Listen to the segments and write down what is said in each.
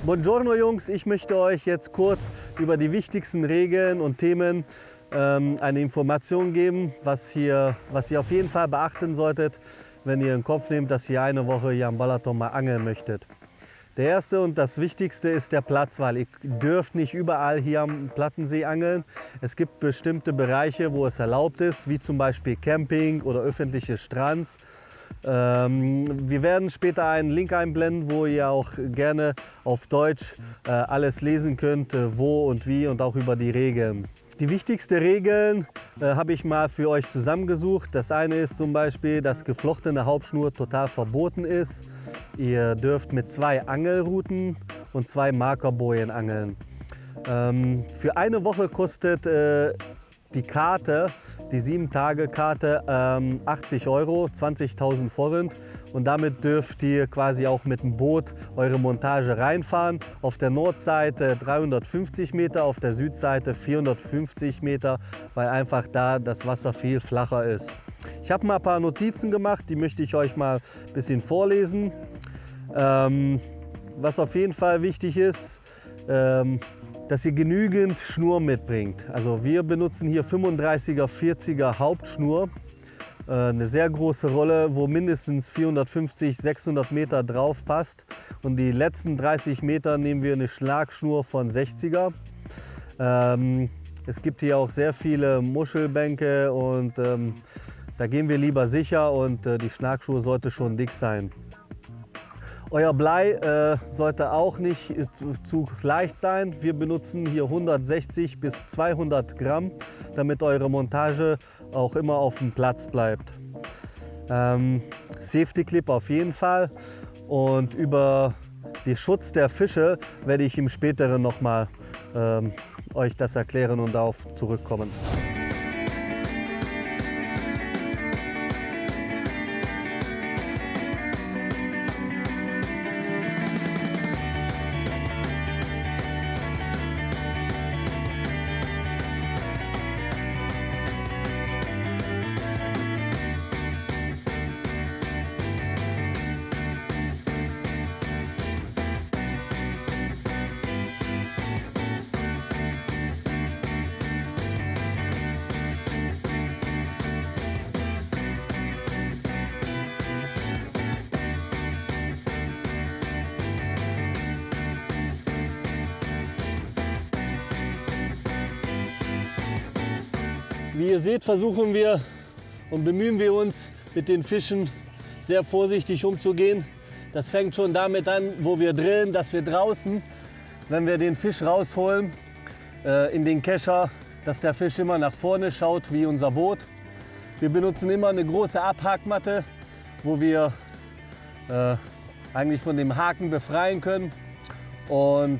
Buongiorno Jungs, ich möchte euch jetzt kurz über die wichtigsten Regeln und Themen eine Information geben, was ihr auf jeden Fall beachten solltet, wenn ihr in den Kopf nehmt, dass ihr eine Woche hier am Balaton mal angeln möchtet. Der erste und das Wichtigste ist der Platz, weil ihr dürft nicht überall hier am Plattensee angeln. Es gibt bestimmte Bereiche, wo es erlaubt ist, wie zum Beispiel Camping oder öffentliche Strands. Wir werden später einen Link einblenden, wo ihr auch gerne auf Deutsch alles lesen könnt, wo und wie und auch über die Regeln. Die wichtigsten Regeln habe ich mal für euch zusammengesucht. Das eine ist zum Beispiel, dass geflochtene Hauptschnur total verboten ist. Ihr dürft mit 2 Angelruten und 2 Markerbojen angeln. Für eine Woche kostet die Karte, die 7-Tage-Karte, 80 Euro, 20.000 Forint. Und damit dürft ihr quasi auch mit dem Boot eure Montage reinfahren. Auf der Nordseite 350 Meter, auf der Südseite 450 Meter, weil einfach da das Wasser viel flacher ist. Ich habe mal ein paar Notizen gemacht, die möchte ich euch mal ein bisschen vorlesen. Was auf jeden Fall wichtig ist, dass ihr genügend Schnur mitbringt. Also wir benutzen hier 35er, 40er Hauptschnur. Eine sehr große Rolle, wo mindestens 450, 600 Meter drauf passt. Und die letzten 30 Meter nehmen wir eine Schlagschnur von 60er. Es gibt hier auch sehr viele Muschelbänke und da gehen wir lieber sicher und die Schlagschnur sollte schon dick sein. Euer Blei sollte auch nicht zu leicht sein. Wir benutzen hier 160 bis 200 Gramm, damit eure Montage auch immer auf dem Platz bleibt. Safety Clip auf jeden Fall. Und über den Schutz der Fische werde ich im späteren nochmal euch das erklären und darauf zurückkommen. Wie ihr seht, versuchen wir und bemühen wir uns, mit den Fischen sehr vorsichtig umzugehen. Das fängt schon damit an, wo wir drillen, dass wir draußen, wenn wir den Fisch rausholen, in den Kescher, dass der Fisch immer nach vorne schaut, wie unser Boot. Wir benutzen immer eine große Abhakmatte, wo wir eigentlich von dem Haken befreien können. Und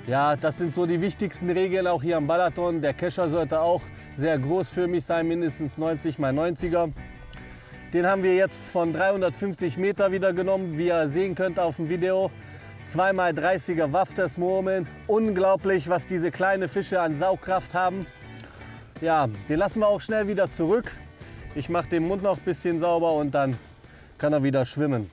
ja, das sind so die wichtigsten Regeln auch hier am Balaton. Der Kescher sollte auch sehr großförmig sein, mindestens 90 x 90er. Den haben wir jetzt von 350 Meter wieder genommen, wie ihr sehen könnt auf dem Video. 2x30er Wafters-Murmeln. Unglaublich, was diese kleinen Fische an Saugkraft haben. Ja, den lassen wir auch schnell wieder zurück. Ich mache den Mund noch ein bisschen sauber und dann kann er wieder schwimmen.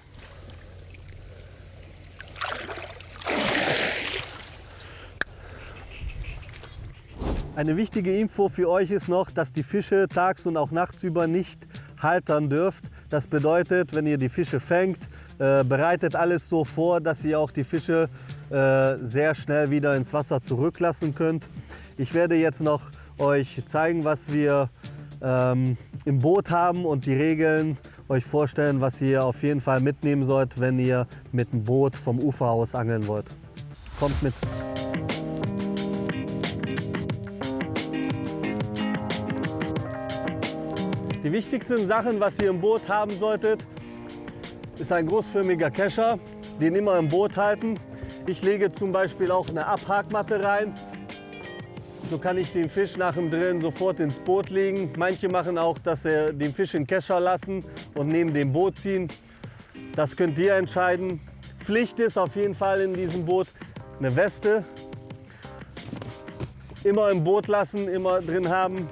Eine wichtige Info für euch ist noch, dass die Fische tags und auch nachts über nicht haltern dürft. Das bedeutet, wenn ihr die Fische fängt, bereitet alles so vor, dass ihr auch die Fische sehr schnell wieder ins Wasser zurücklassen könnt. Ich werde jetzt noch euch zeigen, was wir im Boot haben und die Regeln euch vorstellen, was ihr auf jeden Fall mitnehmen sollt, wenn ihr mit dem Boot vom Ufer aus angeln wollt. Kommt mit! Die wichtigsten Sachen, was ihr im Boot haben solltet, ist ein großförmiger Kescher, den immer im Boot halten. Ich lege zum Beispiel auch eine Abhakmatte rein. So kann ich den Fisch nach dem Drillen sofort ins Boot legen. Manche machen auch, dass sie den Fisch in den Kescher lassen und neben dem Boot ziehen. Das könnt ihr entscheiden. Pflicht ist auf jeden Fall in diesem Boot eine Weste. Immer im Boot lassen, immer drin haben.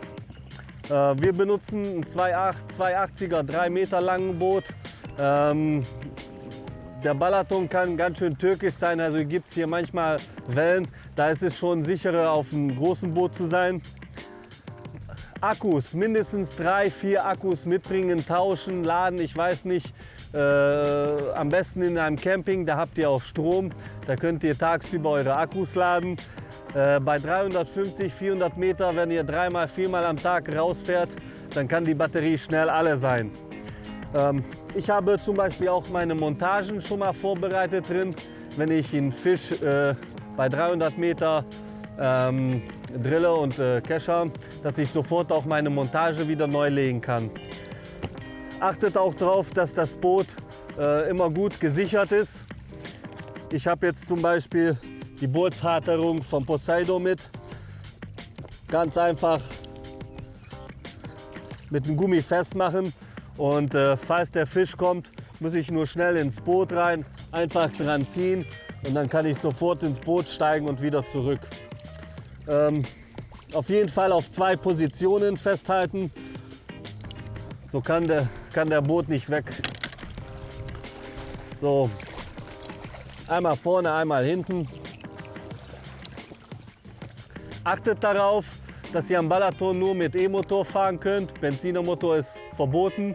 Wir benutzen ein 280er, 3 Meter langen Boot. Der Balaton kann ganz schön türkisch sein, also gibt es hier manchmal Wellen. Da ist es schon sicherer, auf einem großen Boot zu sein. Akkus, mindestens 3, 4 Akkus mitbringen, tauschen, laden, ich weiß nicht. Am besten in einem Camping, da habt ihr auch Strom. Da könnt ihr tagsüber eure Akkus laden. Bei 350, 400 Meter, wenn ihr 3-mal, 4-mal am Tag rausfährt, dann kann die Batterie schnell alle sein. Ich habe zum Beispiel auch meine Montagen schon mal vorbereitet drin. Wenn ich einen Fisch bei 300 Meter drille und kescher, dass ich sofort auch meine Montage wieder neu legen kann. Achtet auch darauf, dass das Boot immer gut gesichert ist. Ich habe jetzt zum Beispiel die Bootshalterung von Poseidon mit. Ganz einfach mit dem Gummi festmachen und falls der Fisch kommt, muss ich nur schnell ins Boot rein, einfach dran ziehen und dann kann ich sofort ins Boot steigen und wieder zurück. Auf jeden Fall auf 2 Positionen festhalten, so kann der Boot nicht weg. So, einmal vorne, einmal hinten. Achtet darauf, dass ihr am Balaton nur mit E-Motor fahren könnt. Benzinermotor ist verboten.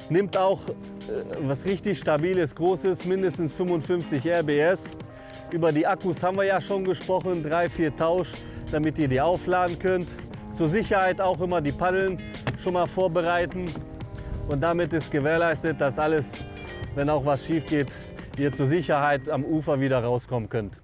Nimmt auch was richtig Stabiles, Großes, mindestens 55 RBS. Über die Akkus haben wir ja schon gesprochen, 3, 4 Tausch, damit ihr die aufladen könnt. Zur Sicherheit auch immer die Paddeln schon mal vorbereiten. Und damit ist gewährleistet, dass alles, wenn auch was schief geht, ihr zur Sicherheit am Ufer wieder rauskommen könnt.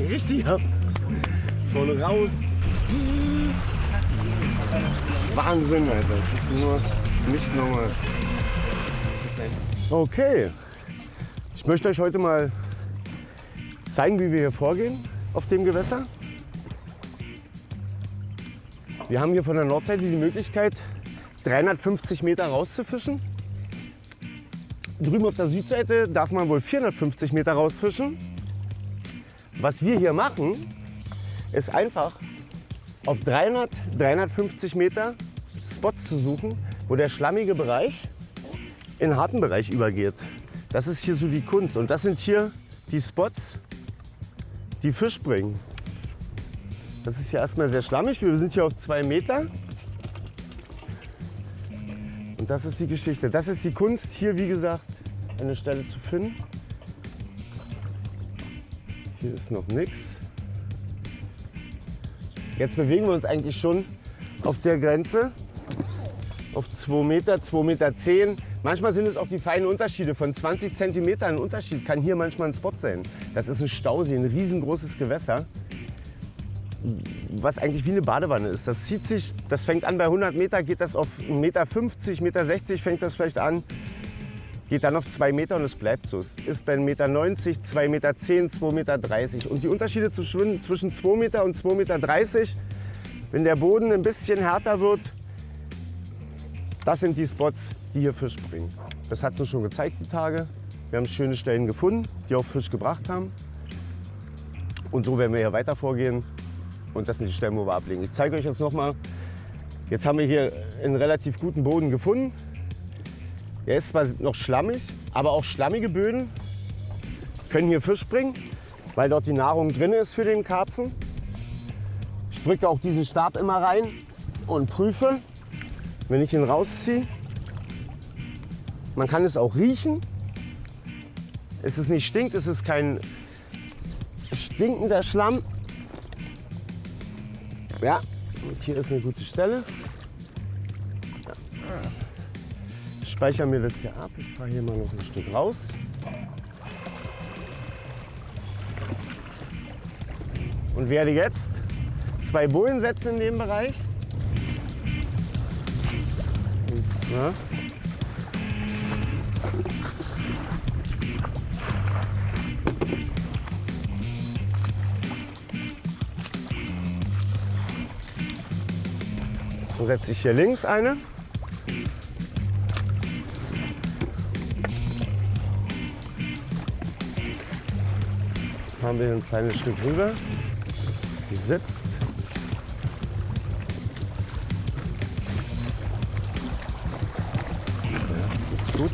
Richtig ab. Voll raus. Wahnsinn, Alter. Das ist nur nicht normal. Okay. Ich möchte euch heute mal zeigen, wie wir hier vorgehen auf dem Gewässer. Wir haben hier von der Nordseite die Möglichkeit, 350 Meter rauszufischen. Drüben auf der Südseite darf man wohl 450 Meter rausfischen. Was wir hier machen, ist einfach auf 300, 350 Meter Spots zu suchen, wo der schlammige Bereich in den harten Bereich übergeht. Das ist hier so die Kunst. Und das sind hier die Spots, die Fisch bringen. Das ist hier erstmal sehr schlammig. Wir sind hier auf 2 Meter. Und das ist die Geschichte. Das ist die Kunst, hier wie gesagt eine Stelle zu finden. Hier ist noch nichts. Jetzt bewegen wir uns eigentlich schon auf der Grenze, auf 2 Meter, 2,10 Meter. Manchmal sind es auch die feinen Unterschiede. Von 20 Zentimetern ein Unterschied kann hier manchmal ein Spot sein. Das ist ein Stausee, ein riesengroßes Gewässer, was eigentlich wie eine Badewanne ist. Das zieht sich, das fängt an bei 100 Meter, geht das auf 1,50 Meter, 1,60 Meter fängt das vielleicht an, geht dann auf 2 Meter und es bleibt so. Es ist bei 1,90 Meter, 2,10 Meter, 2,30 Meter. Und die Unterschiede zwischen 2 Meter und 2,30 Meter, wenn der Boden ein bisschen härter wird, das sind die Spots, die hier Fisch bringen. Das hat es uns schon gezeigt, die Tage. Wir haben schöne Stellen gefunden, die auch Fisch gebracht haben. Und so werden wir hier weiter vorgehen. Und das sind die Stellen, wo wir ablegen. Ich zeige euch jetzt noch mal. Jetzt haben wir hier einen relativ guten Boden gefunden. Er ist zwar noch schlammig, aber auch schlammige Böden können hier Fisch bringen, weil dort die Nahrung drin ist für den Karpfen. Ich drücke auch diesen Stab immer rein und prüfe, wenn ich ihn rausziehe. Man kann es auch riechen. Es ist nicht stinkt, es ist kein stinkender Schlamm. Ja, und hier ist eine gute Stelle. Ich speichere mir das hier ab. Ich fahre hier mal noch ein Stück raus. Und werde jetzt 2 Bojen setzen in dem Bereich. Und zwar dann setze ich hier links eine. Haben wir hier ein kleines Stück rüber. Die sitzt. Ja, das ist gut.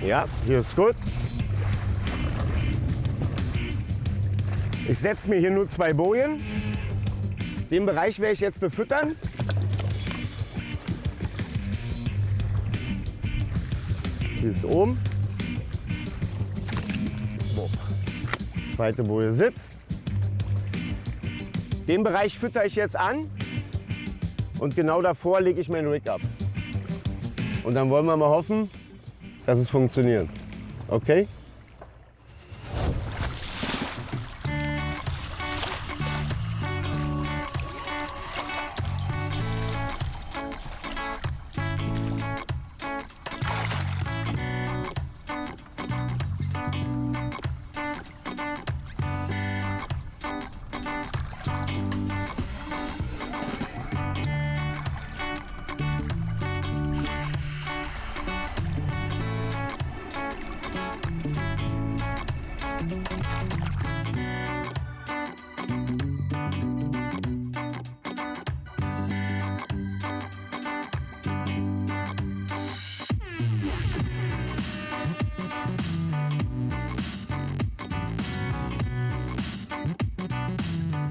Ja, hier ist gut. Ich setze mir hier nur 2 Bojen. Den Bereich werde ich jetzt befüttern. Die ist oben. So. Zweite Boje sitzt. Den Bereich fütter ich jetzt an. Und genau davor lege ich meinen Rig ab. Und dann wollen wir mal hoffen, dass es funktioniert. Okay?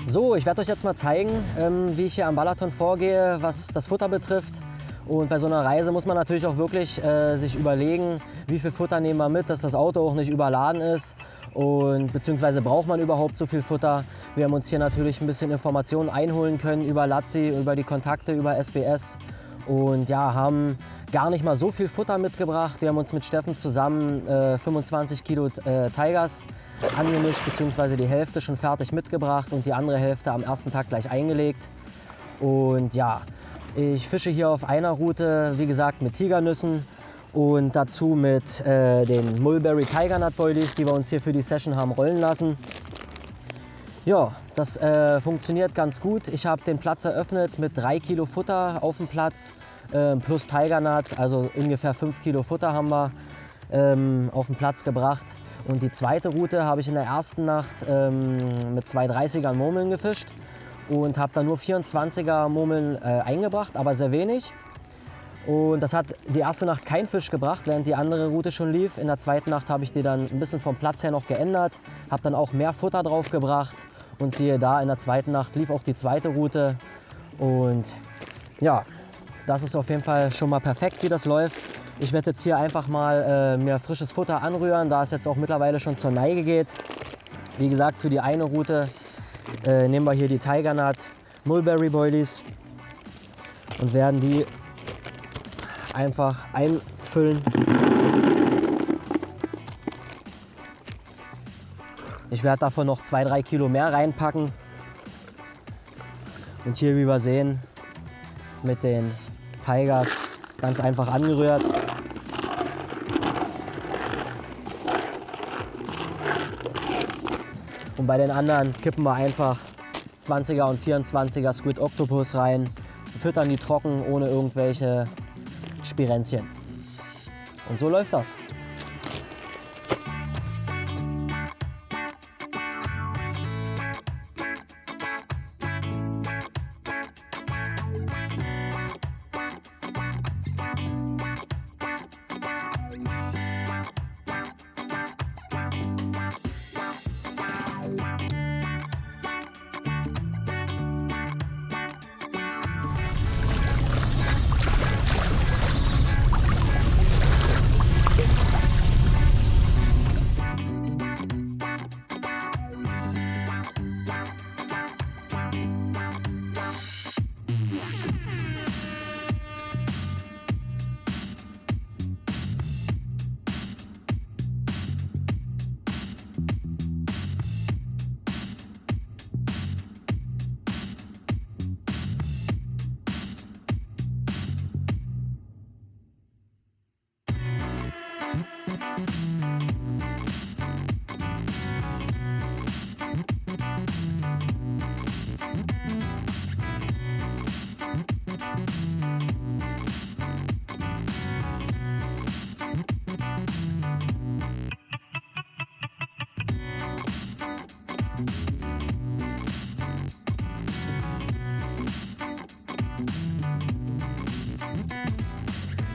So, ich werde euch jetzt mal zeigen, wie ich hier am Balaton vorgehe, was das Futter betrifft. Und bei so einer Reise muss man natürlich auch wirklich sich überlegen, wie viel Futter nehmen wir mit, dass das Auto auch nicht überladen ist. Und beziehungsweise braucht man überhaupt so viel Futter. Wir haben uns hier natürlich ein bisschen Informationen einholen können über Lazzi, über die Kontakte, über SBS. Und ja, haben gar nicht mal so viel Futter mitgebracht. Wir haben uns mit Steffen zusammen 25 Kilo Tigers angemischt, beziehungsweise die Hälfte schon fertig mitgebracht und die andere Hälfte am ersten Tag gleich eingelegt. Und ja, ich fische hier auf einer Route, wie gesagt, mit Tigernüssen und dazu mit den Mulberry Tiger Nut Boilies, die wir uns hier für die Session haben rollen lassen. Ja, das funktioniert ganz gut. Ich habe den Platz eröffnet mit 3 Kilo Futter auf dem Platz plus Tiger Nut, also ungefähr 5 Kilo Futter haben wir auf den Platz gebracht. Und die zweite Route habe ich in der ersten Nacht mit 2 30er Murmeln gefischt und habe dann nur 24er Murmeln eingebracht, aber sehr wenig. Und das hat die erste Nacht keinen Fisch gebracht, während die andere Route schon lief. In der zweiten Nacht habe ich die dann ein bisschen vom Platz her noch geändert, habe dann auch mehr Futter drauf gebracht Und siehe da, in der zweiten Nacht lief auch die zweite Route. Und ja, das ist auf jeden Fall schon mal perfekt, wie das läuft. Ich werde jetzt hier einfach mal mir frisches Futter anrühren, da es jetzt auch mittlerweile schon zur Neige geht. Wie gesagt, für die eine Route nehmen wir hier die Tiger Nut Mulberry Boilies und werden die einfach einfüllen. Ich werde davon noch 2-3 Kilo mehr reinpacken. Und hier, wie wir sehen, mit den Tigers ganz einfach angerührt. Und bei den anderen kippen wir einfach 20er und 24er Squid Octopus rein, füttern die trocken ohne irgendwelche Spirenzchen. Und so läuft das.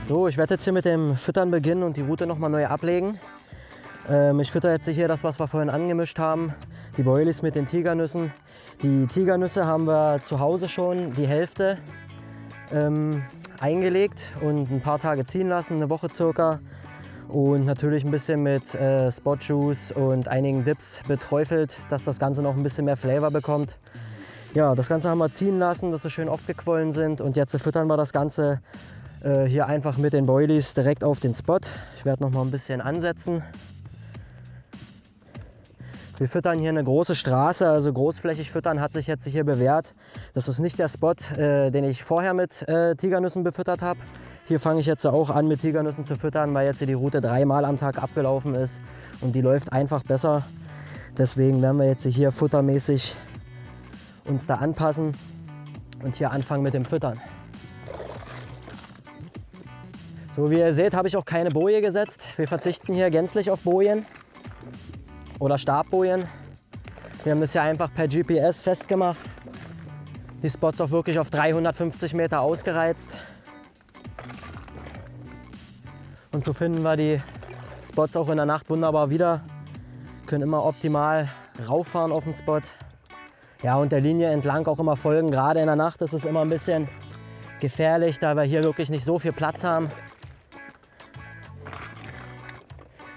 So, ich werde jetzt hier mit dem Füttern beginnen und die Route nochmal neu ablegen. Ich fütter jetzt hier das, was wir vorhin angemischt haben, die Boilies mit den Tigernüssen. Die Tigernüsse haben wir zu Hause schon die Hälfte eingelegt und ein paar Tage ziehen lassen, eine Woche circa. Und natürlich ein bisschen mit Spot Juice und einigen Dips beträufelt, dass das Ganze noch ein bisschen mehr Flavor bekommt. Ja, das Ganze haben wir ziehen lassen, dass sie schön aufgequollen sind und jetzt füttern wir das Ganze hier einfach mit den Boilies direkt auf den Spot. Ich werde noch mal ein bisschen ansetzen. Wir füttern hier eine große Straße, also großflächig füttern hat sich jetzt hier bewährt. Das ist nicht der Spot, den ich vorher mit Tigernüssen befüttert habe. Hier fange ich jetzt auch an mit Tigernüssen zu füttern, weil jetzt hier die Route 3-mal am Tag abgelaufen ist und die läuft einfach besser. Deswegen werden wir jetzt hier futtermäßig uns da anpassen und hier anfangen mit dem Füttern. So wie ihr seht, habe ich auch keine Boje gesetzt. Wir verzichten hier gänzlich auf Bojen oder Stabbojen. Wir haben das hier einfach per GPS festgemacht. Die Spots auch wirklich auf 350 Meter ausgereizt. Und so finden wir die Spots auch in der Nacht wunderbar wieder. Können immer optimal rauffahren auf den Spot. Ja, und der Linie entlang auch immer folgen. Gerade in der Nacht ist es immer ein bisschen gefährlich, da wir hier wirklich nicht so viel Platz haben.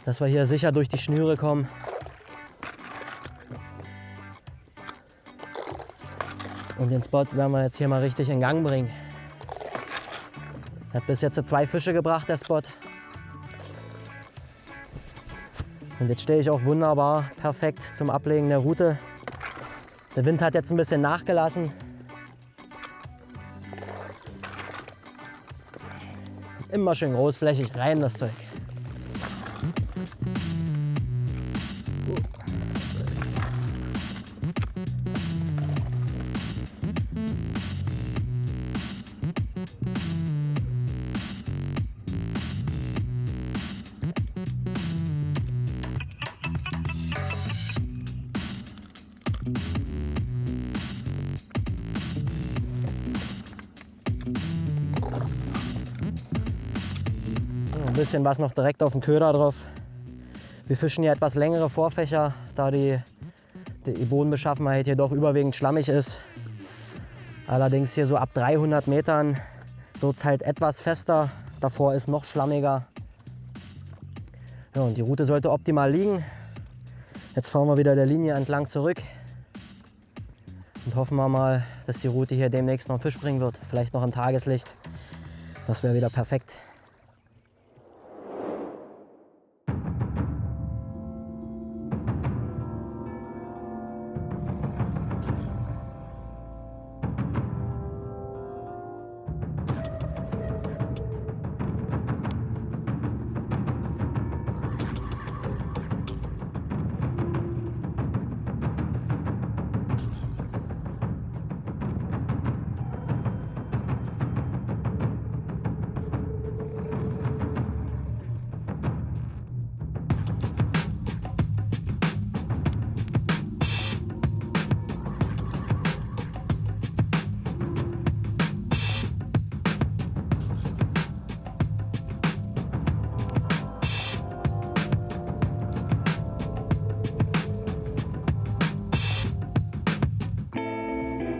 Dass wir hier sicher durch die Schnüre kommen. Und den Spot werden wir jetzt hier mal richtig in Gang bringen. Hat bis jetzt 2 Fische gebracht, der Spot. Und jetzt stehe ich auch wunderbar perfekt zum Ablegen der Route. Der Wind hat jetzt ein bisschen nachgelassen. Immer schön großflächig rein das Zeug. Ein bisschen was noch direkt auf den Köder drauf. Wir fischen hier etwas längere Vorfächer, da die die Bodenbeschaffenheit hier doch überwiegend schlammig ist. Allerdings hier so ab 300 Metern wird es halt etwas fester. Davor ist noch schlammiger. Ja, und die Route sollte optimal liegen. Jetzt fahren wir wieder der Linie entlang zurück und hoffen wir mal, dass die Route hier demnächst noch einen Fisch bringen wird. Vielleicht noch ein Tageslicht. Das wäre wieder perfekt.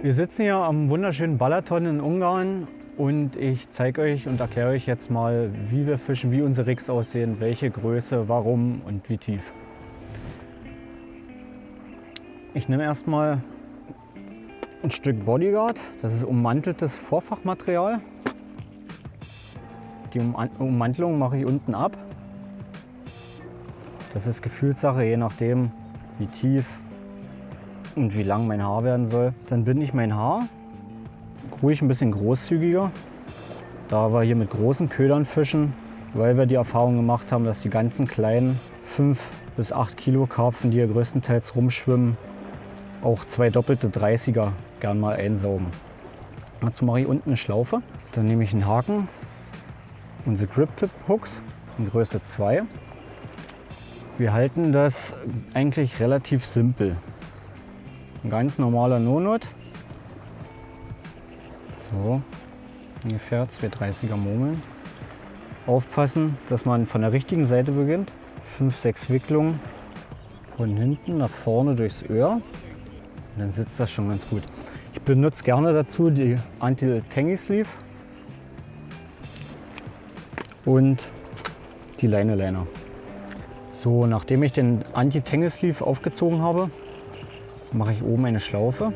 Wir sitzen hier am wunderschönen Balaton in Ungarn und ich zeige euch und erkläre euch jetzt mal, wie wir fischen, wie unsere Rigs aussehen, welche Größe, warum und wie tief. Ich nehme erstmal ein Stück Bodyguard, das ist ummanteltes Vorfachmaterial. Die Ummantelung mache ich unten ab. Das ist Gefühlssache, je nachdem wie tief und wie lang mein Haar werden soll. Dann binde ich mein Haar, ruhig ein bisschen großzügiger, da wir hier mit großen Ködern fischen, weil wir die Erfahrung gemacht haben, dass die ganzen kleinen 5 bis 8 Kilo Karpfen, die hier größtenteils rumschwimmen, auch 2 doppelte 30er gern mal einsaugen. Dazu mache ich unten eine Schlaufe. Dann nehme ich einen Haken, unsere Grip-Tip-Hooks in Größe 2. Wir halten das eigentlich relativ simpel. Ein ganz normaler No-Knot. So, ungefähr 2 30er Murmeln. Aufpassen, dass man von der richtigen Seite beginnt. 5, 6 Wicklungen von hinten nach vorne durchs Öhr. Und dann sitzt das schon ganz gut. Ich benutze gerne dazu die Anti-Tangy-Sleeve und die Leine-Liner. So, nachdem ich den Anti-Tangy-Sleeve aufgezogen habe, mache ich oben eine Schlaufe.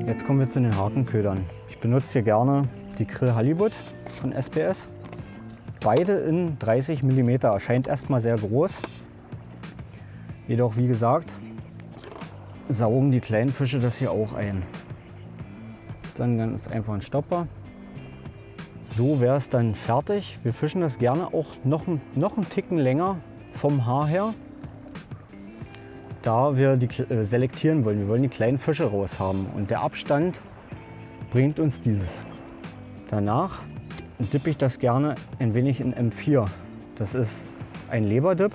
Jetzt kommen wir zu den Hakenködern. Ich benutze hier gerne die Krill Halibut von SBS. Beide in 30 mm, erscheint erstmal sehr groß. Jedoch, wie gesagt, saugen die kleinen Fische das hier auch ein. Dann ist einfach ein Stopper. So wäre es dann fertig. Wir fischen das gerne auch noch einen Ticken länger vom Haar her, da wir die selektieren wollen. Wir wollen die kleinen Fische raus haben und der Abstand bringt uns dieses. Danach dippe ich das gerne ein wenig in M4. Das ist ein Leberdip,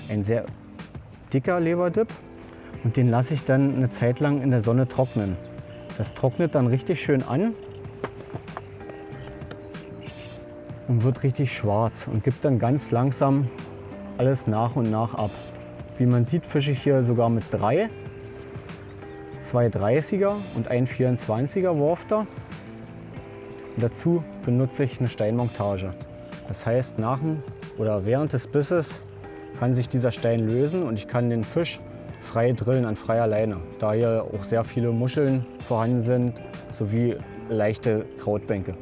ein sehr dicker Leberdip, und den lasse ich dann eine Zeit lang in der Sonne trocknen. Das trocknet dann richtig schön an und wird richtig schwarz und gibt dann ganz langsam alles nach und nach ab. Wie man sieht, fische ich hier sogar mit 3, 2 30er und ein 24er Wurfter. Und dazu benutze ich eine Steinmontage. Das heißt, nach oder während des Bisses kann sich dieser Stein lösen und ich kann den Fisch frei drillen an freier Leine, da hier auch sehr viele Muscheln vorhanden sind, sowie leichte Krautbänke.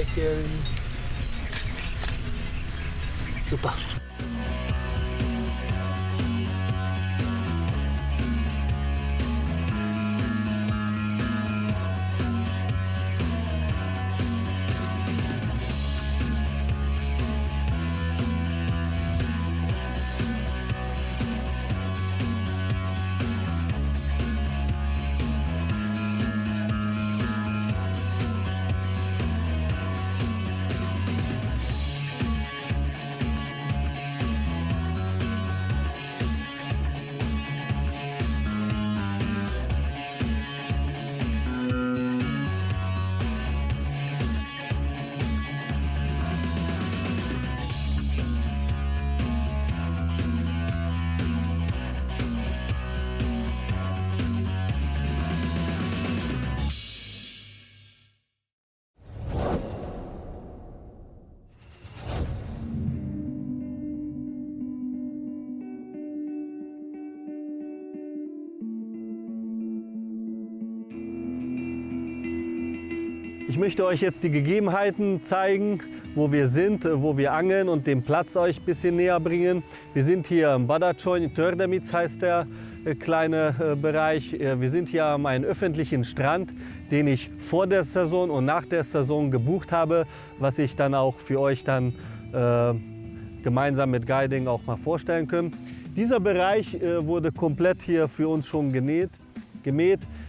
lächeln. Super. Ich möchte euch jetzt die Gegebenheiten zeigen, wo wir sind, wo wir angeln und den Platz euch ein bisschen näher bringen. Wir sind hier im Badacsony, Tördemitz heißt der kleine Bereich. Wir sind hier am einen öffentlichen Strand, den ich vor der Saison und nach der Saison gebucht habe, was ich dann auch für euch dann gemeinsam mit Guiding auch mal vorstellen können. Dieser Bereich wurde komplett hier für uns schon gemäht.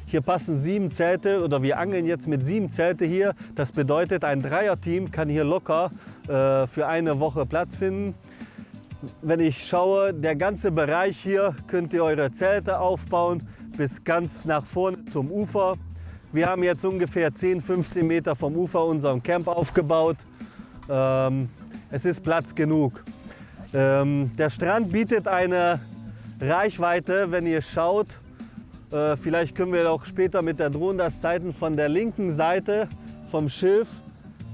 Hier passen 7 Zelte oder wir angeln jetzt mit 7 Zelte hier. Das bedeutet, ein Dreierteam kann hier locker für eine Woche Platz finden. Wenn ich schaue, der ganze Bereich hier könnt ihr eure Zelte aufbauen bis ganz nach vorne zum Ufer. Wir haben jetzt ungefähr 10-15 Meter vom Ufer unseren Camp aufgebaut. Es ist Platz genug. Der Strand bietet eine Reichweite, wenn ihr schaut. Vielleicht können wir auch später mit der Drohne das zeigen, von der linken Seite vom Schilf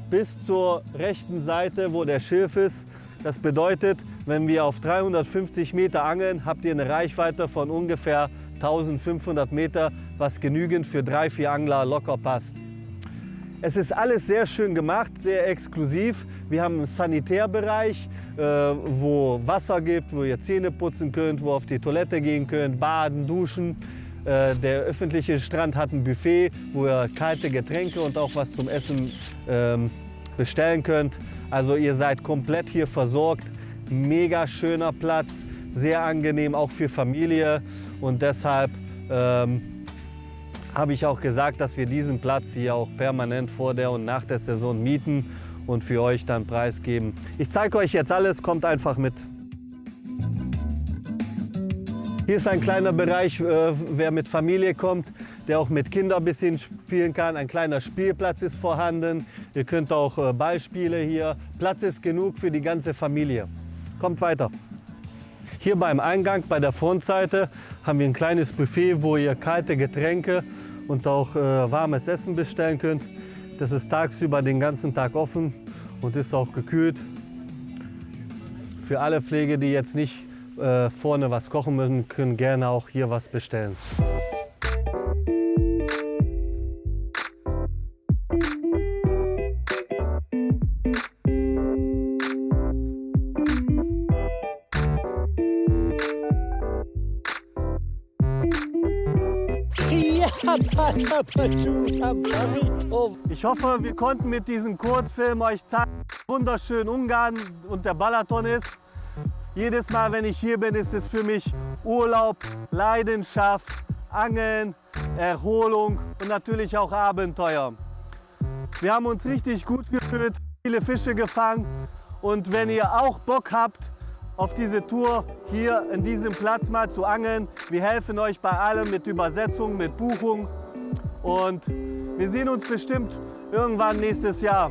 bis zur rechten Seite, wo der Schilf ist. Das bedeutet, wenn wir auf 350 Meter angeln, habt ihr eine Reichweite von ungefähr 1500 Meter, was genügend für 3-4 Angler locker passt. Es ist alles sehr schön gemacht, sehr exklusiv. Wir haben einen Sanitärbereich, wo Wasser gibt, wo ihr Zähne putzen könnt, wo ihr auf die Toilette gehen könnt, baden, duschen. Der öffentliche Strand hat ein Buffet, wo ihr kalte Getränke und auch was zum Essen bestellen könnt. Also ihr seid komplett hier versorgt. Mega schöner Platz, sehr angenehm auch für Familie. Und deshalb habe ich auch gesagt, dass wir diesen Platz hier auch permanent vor der und nach der Saison mieten und für euch dann preisgeben. Ich zeige euch jetzt alles, kommt einfach mit. Hier ist ein kleiner Bereich, wer mit Familie kommt, der auch mit Kindern ein bisschen spielen kann. Ein kleiner Spielplatz ist vorhanden. Ihr könnt auch Ballspiele hier. Platz ist genug für die ganze Familie. Kommt weiter. Hier beim Eingang, bei der Frontseite, haben wir ein kleines Buffet, wo ihr kalte Getränke und auch warmes Essen bestellen könnt. Das ist tagsüber den ganzen Tag offen und ist auch gekühlt. Für alle Pflege, die jetzt nicht vorne was kochen müssen, können gerne auch hier was bestellen. Ich hoffe, wir konnten mit diesem Kurzfilm euch zeigen, wie wunderschön Ungarn und der Balaton ist. Jedes Mal, wenn ich hier bin, ist es für mich Urlaub, Leidenschaft, Angeln, Erholung und natürlich auch Abenteuer. Wir haben uns richtig gut gefühlt, viele Fische gefangen und wenn ihr auch Bock habt, auf diese Tour hier in diesem Platz mal zu angeln, wir helfen euch bei allem mit Übersetzung, mit Buchung und wir sehen uns bestimmt irgendwann nächstes Jahr.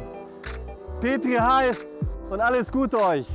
Petri, hi und alles Gute euch!